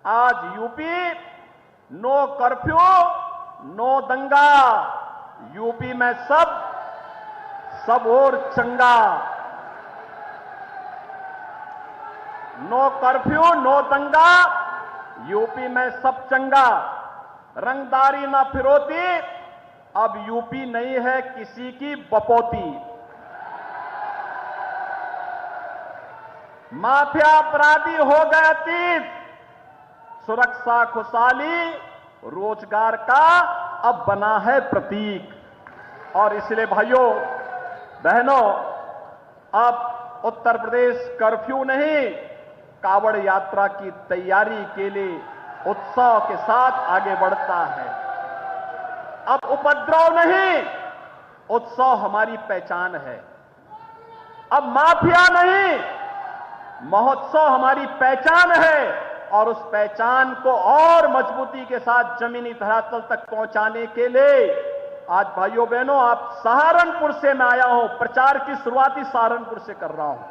आज UP no curfew, no दंगा। UP में सब और चंगा। नो कर्फ्यू, नो दंगा, यूपी में सब चंगा। रंगदारी ना फिरौती, अब यूपी नहीं है किसी की बपौती। माफिया अपराधी हो गए अतीत, सुरक्षा खुशहाली रोजगार का अब बना है प्रतीक। और इसलिए भाइयों बहनों, अब उत्तर प्रदेश कर्फ्यू नहीं, कावड़ यात्रा की तैयारी के लिए उत्साह के साथ आगे बढ़ता है। अब उपद्रव नहीं, उत्साह हमारी पहचान है। अब माफिया नहीं, महोत्सव हमारी पहचान है। और उस पहचान को और मजबूती के साथ जमीनी धरातल तक पहुंचाने के लिए आज भाइयों बहनों, आप सहारनपुर से मैं आया हूं, प्रचार की शुरुआती सहारनपुर से कर रहा हूं।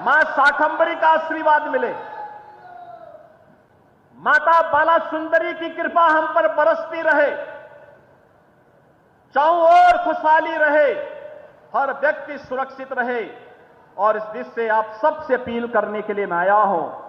मां शाकंभरी का आशीर्वाद मिले, माता बाला सुंदरी की कृपा हम पर बरसती रहे, चारों ओर खुशहाली रहे, हर व्यक्ति सुरक्षित रहे। और इस दिश से आप सबसे अपील करने के लिए मैं आया हूं।